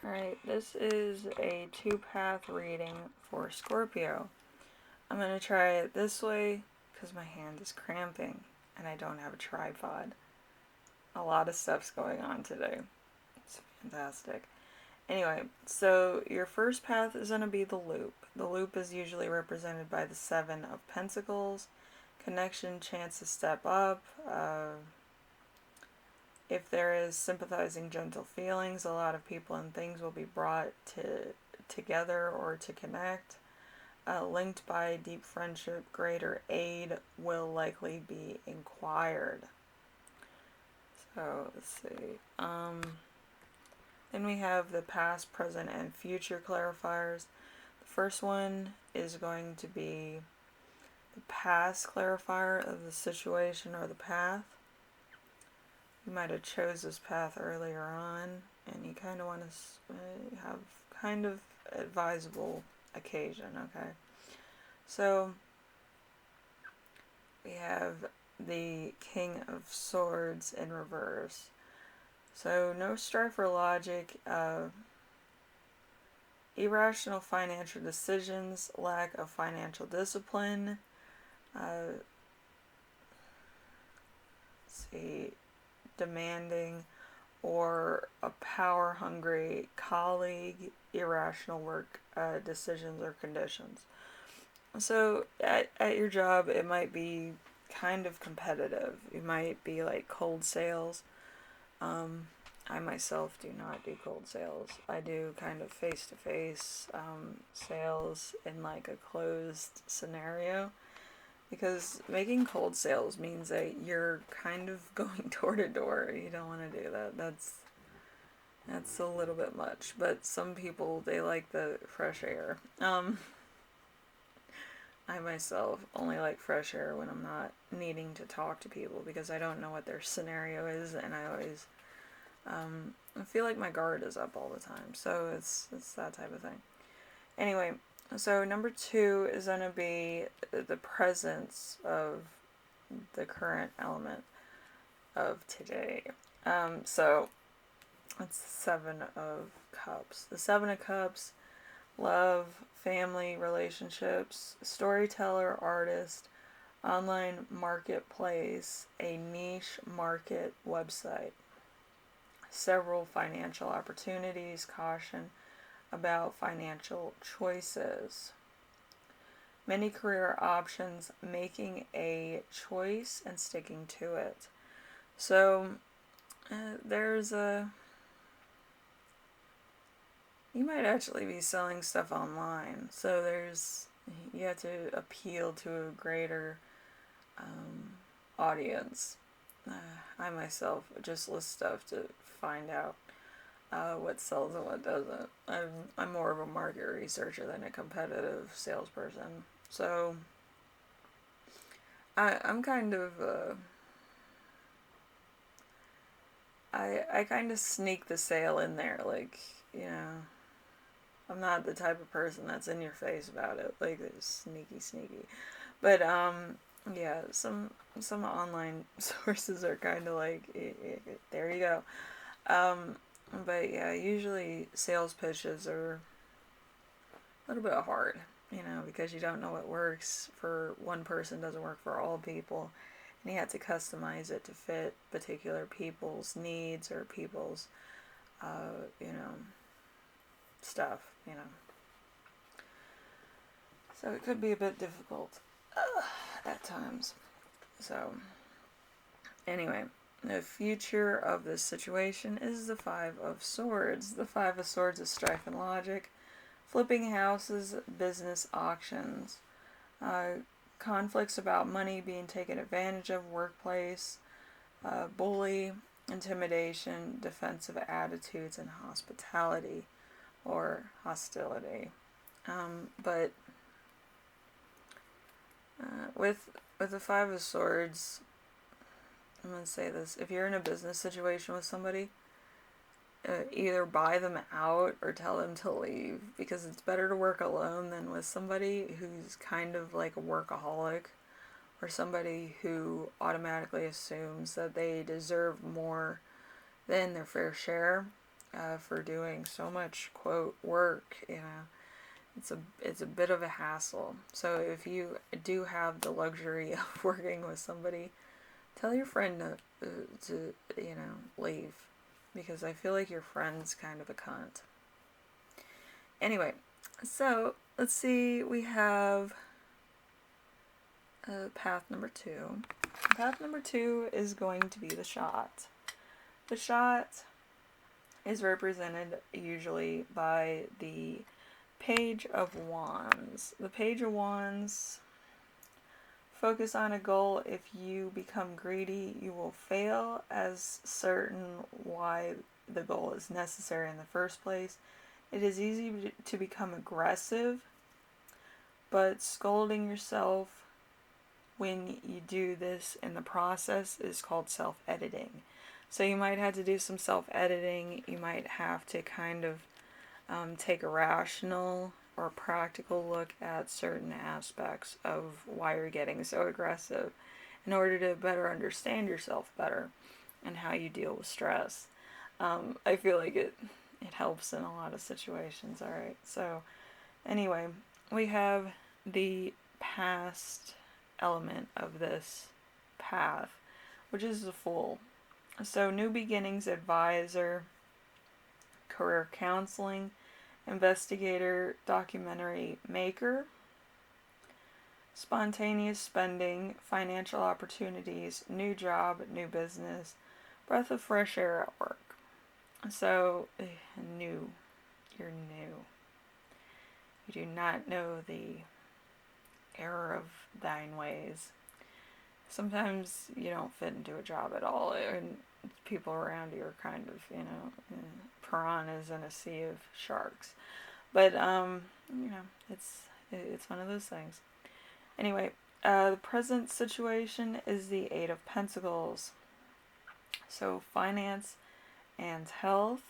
Alright, this is a two-path reading for Scorpio. I'm going to try it this way because my hand is cramping and I don't have a tripod. A lot of stuff's going on today. It's fantastic. Anyway, so your first path is going to be the loop. The loop is usually represented by the Seven of Pentacles. Connection, chance to step up. If there is sympathizing, gentle feelings, a lot of people and things will be brought together or to connect. Linked by deep friendship, greater aid will likely be inquired. So, let's see. Then we have the past, present, and future clarifiers. The first one is going to be the past clarifier of the situation or the path. You might have chose this path earlier on, and you kind of want to have kind of advisable occasion, okay? So, we have the King of Swords in reverse. So, no strife or logic, irrational financial decisions, lack of financial discipline, let's see, demanding or a power-hungry colleague, irrational work decisions or conditions. So at your job, it might be kind of competitive. You might be like cold sales. I myself do not do cold sales. I do kind of face-to-face sales in like a closed scenario. Because making cold sales means that you're kind of going door to door. You don't want to do that. That's a little bit much. But some people, they like the fresh air. I myself only like fresh air when I'm not needing to talk to people because I don't know what their scenario is, and I always I feel like my guard is up all the time. So it's that type of thing. Anyway, so number 2 is going to be the presence of the current element of today. So it's the Seven of Cups. The Seven of Cups, love, family, relationships, storyteller, artist, online marketplace, a niche market website, several financial opportunities, caution about financial choices, many career options, making a choice and sticking to it. So there's you might actually be selling stuff online. So you have to appeal to a greater audience. I myself just list stuff to find out what sells and what doesn't. I'm more of a market researcher than a competitive salesperson. So I'm kind of I kind of sneak the sale in there, like, you know, I'm not the type of person that's in your face about it, like it's sneaky. But yeah, some online sources are kind of like, there you go. But yeah, usually sales pitches are a little bit hard, you know, because you don't know what works for one person doesn't work for all people, and you have to customize it to fit particular people's needs or people's, you know, stuff, you know. So it could be a bit difficult at times. So anyway, the future of this situation is the Five of Swords. The Five of Swords is strife and logic, flipping houses, business auctions, conflicts about money being taken advantage of, workplace, bully, intimidation, defensive attitudes, and hospitality or hostility. But with the Five of Swords, I'm going to say this. If you're in a business situation with somebody, either buy them out or tell them to leave, because it's better to work alone than with somebody who's kind of like a workaholic or somebody who automatically assumes that they deserve more than their fair share. for doing so much, quote, work, it's a bit of a hassle. So if you do have the luxury of working with somebody, tell your friend to leave, because I feel like your friend's kind of a cunt. Anyway, so let's see. We have path number 2. Path number 2 is going to be the shot. The shot is represented usually by the Page of Wands. The Page of Wands, focus on a goal. If you become greedy, you will fail, as certain why the goal is necessary in the first place. It is easy to become aggressive, but scolding yourself when you do this in the process is called self-editing. So you might have to do some self-editing. You might have to kind of take a rational or practical look at certain aspects of why you're getting so aggressive in order to better understand yourself better and how you deal with stress. I feel like it helps in a lot of situations. Alright, so anyway, we have the past element of this path, which is the Fool. So new beginnings advisor, career counseling, investigator, documentary maker, spontaneous spending, financial opportunities, new job, new business, breath of fresh air at work. So, new. You're new. You do not know the error of thine ways. Sometimes you don't fit into a job at all, and people around you are kind of, piranhas in a sea of sharks. But, it's one of those things. Anyway, the present situation is the Eight of Pentacles. So, finance and health,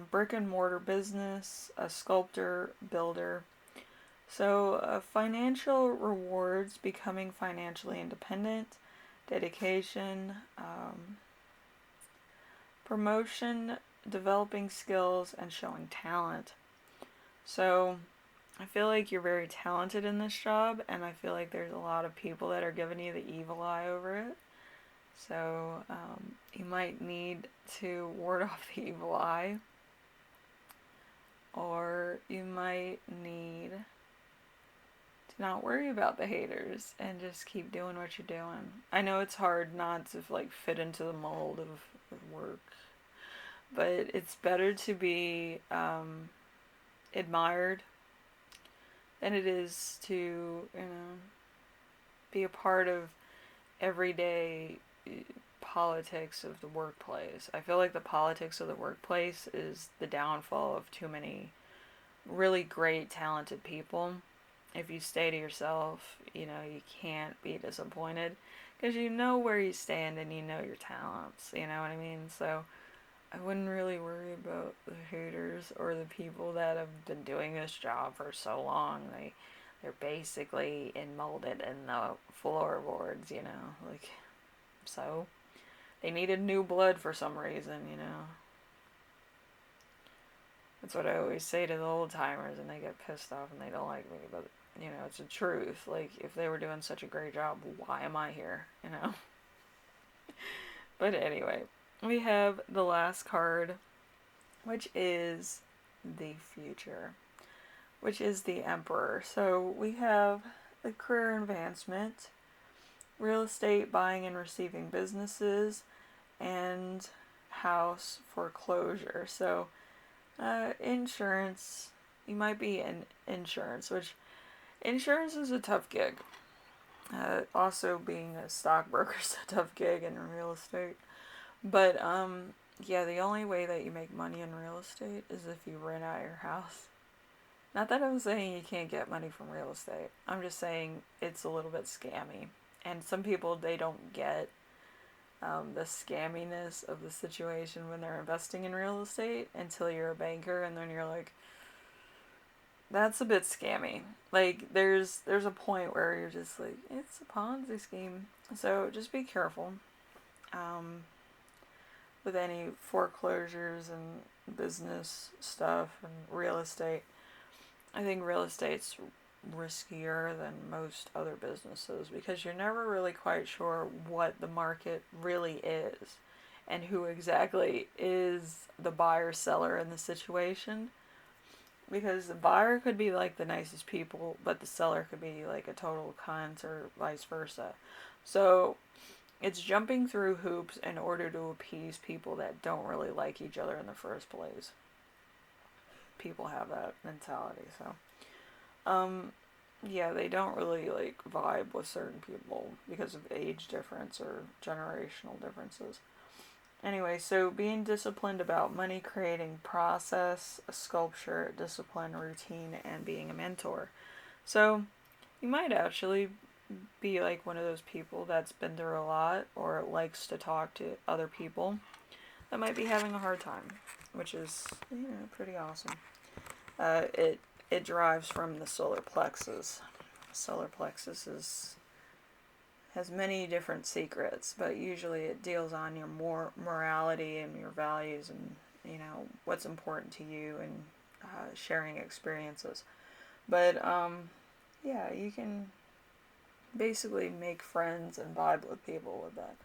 brick and mortar business, a sculptor, builder. So, financial rewards, becoming financially independent, dedication, promotion, developing skills, and showing talent. So, I feel like you're very talented in this job, and I feel like there's a lot of people that are giving you the evil eye over it. So, you might need to ward off the evil eye, or you might need to not worry about the haters and just keep doing what you're doing. I know it's hard not to fit into the mold of work, but it's better to be admired than it is to be a part of everyday politics of the workplace. I feel like the politics of the workplace is the downfall of too many really great, talented people. If you stay to yourself, you can't be disappointed because you know where you stand and you know your talents, you know what I mean? So I wouldn't really worry about the haters or the people that have been doing this job for so long. They're basically molded in the floorboards, so they needed new blood for some reason, That's what I always say to the old timers, and they get pissed off and they don't like me, but it's the truth. Like, if they were doing such a great job, why am I here, But anyway, we have the last card, which is the future, which is the Emperor. So we have the career advancement, real estate, buying and receiving businesses, and house foreclosure. So insurance, you might be in insurance, which insurance is a tough gig. Also being a stockbroker is a tough gig in real estate. But yeah, the only way that you make money in real estate is if you rent out your house. Not that I'm saying you can't get money from real estate. I'm just saying it's a little bit scammy. And some people, they don't get the scamminess of the situation when they're investing in real estate until you're a banker, and then you're like, that's a bit scammy. Like, there's a point where you're just like, it's a Ponzi scheme. So just be careful with any foreclosures and business stuff and real estate. I think real estate's riskier than most other businesses because you're never really quite sure what the market really is and who exactly is the buyer seller in the situation, because the buyer could be like the nicest people but the seller could be like a total cunt or vice versa. So it's jumping through hoops in order to appease people that don't really like each other in the first place. People have that mentality. So yeah, they don't really like vibe with certain people because of age difference or generational differences. Anyway, so being disciplined about money, creating process, a sculpture, discipline, routine, and being a mentor. So you might actually be like one of those people that's been through a lot or likes to talk to other people that might be having a hard time, which is, pretty awesome. It derives from the solar plexus. Solar plexus has many different secrets, but usually it deals on your morality and your values and what's important to you and sharing experiences. But yeah, you can basically make friends and vibe with people with that.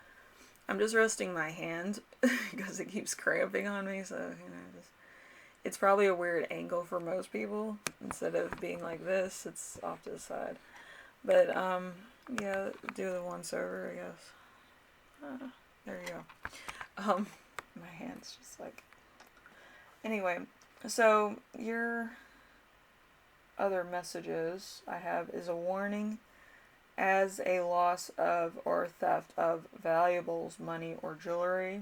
I'm just resting my hand because it keeps cramping on me, so it's probably a weird angle for most people. Instead of being like this, it's off to the side. But yeah, do the once over, I guess. There you go. My hand's just like. Anyway, so your other messages I have is a warning as a loss of or theft of valuables, money, or jewelry.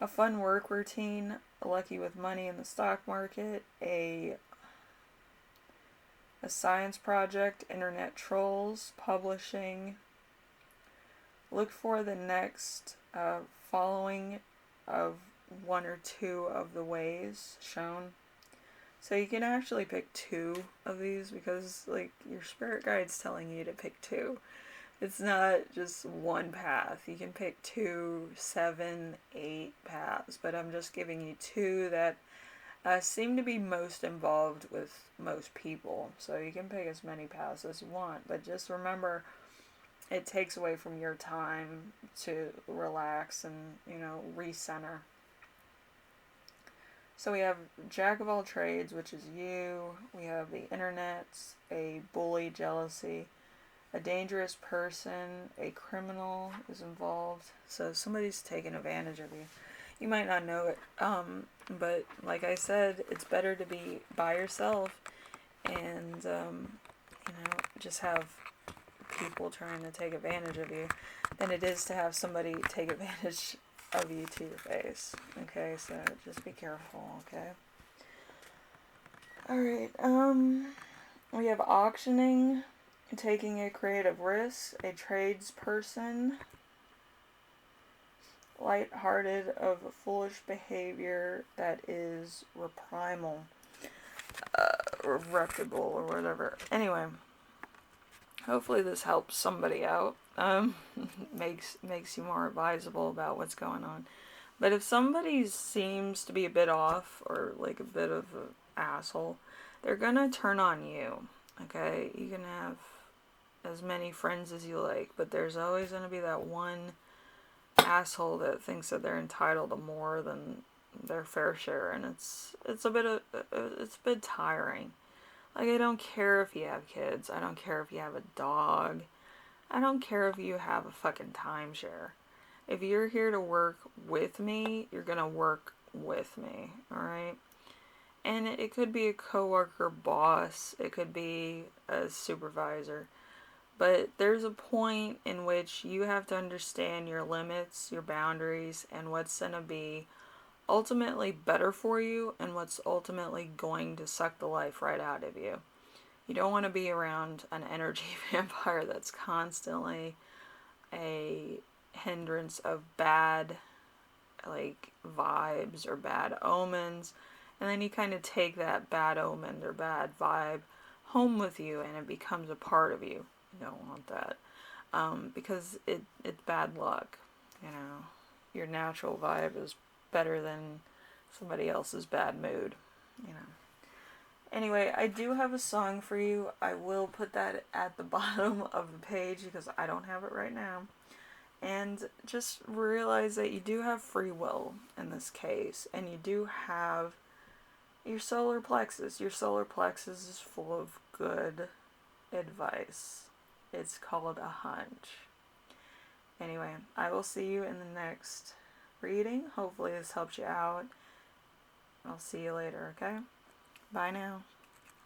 A fun work routine, lucky with money in the stock market, a science project, internet trolls, publishing. Look for the next following of one or two of the ways shown. So you can actually pick two of these because like your spirit guide's telling you to pick two. It's not just one path. You can pick 2, 7, 8 paths, but I'm just giving you two that seem to be most involved with most people. So you can pick as many paths as you want, but just remember it takes away from your time to relax and, recenter. So we have Jack of all trades, which is you. We have the internet, a bully, jealousy, a dangerous person, a criminal is involved. So somebody's taking advantage of you. You might not know it, but like I said, it's better to be by yourself and, just have people trying to take advantage of you than it is to have somebody take advantage of you to your face. Okay, so just be careful, okay? Alright, we have auctioning, taking a creative risk, a tradesperson, light-hearted of foolish behavior that is reprimal, reputable or whatever. Anyway, hopefully this helps somebody out. Makes you more advisable about what's going on. But if somebody seems to be a bit off or like a bit of an asshole, they're gonna turn on you. Okay, you can have as many friends as you like, but there's always gonna be that one asshole that thinks that they're entitled to more than their fair share, and it's a bit tiring. Like, I don't care if you have kids, I don't care if you have a dog, I don't care if you have a fucking timeshare. If you're here to work with me, you're gonna work with me, alright? And it could be a coworker, boss, it could be a supervisor. But there's a point in which you have to understand your limits, your boundaries, and what's gonna be ultimately better for you and what's ultimately going to suck the life right out of you. You don't want to be around an energy vampire that's constantly a hindrance of bad vibes or bad omens, and then you kind of take that bad omen or bad vibe home with you and it becomes a part of you. You don't want that, because it's bad luck. Your natural vibe is better than somebody else's bad mood, you know. Anyway, I do have a song for you. I will put that at the bottom of the page because I don't have it right now. And just realize that you do have free will in this case, and you do have your solar plexus. Your solar plexus is full of good advice. It's called a hunch. Anyway, I will see you in the next reading. Hopefully this helped you out. I'll see you later, okay? Bye now.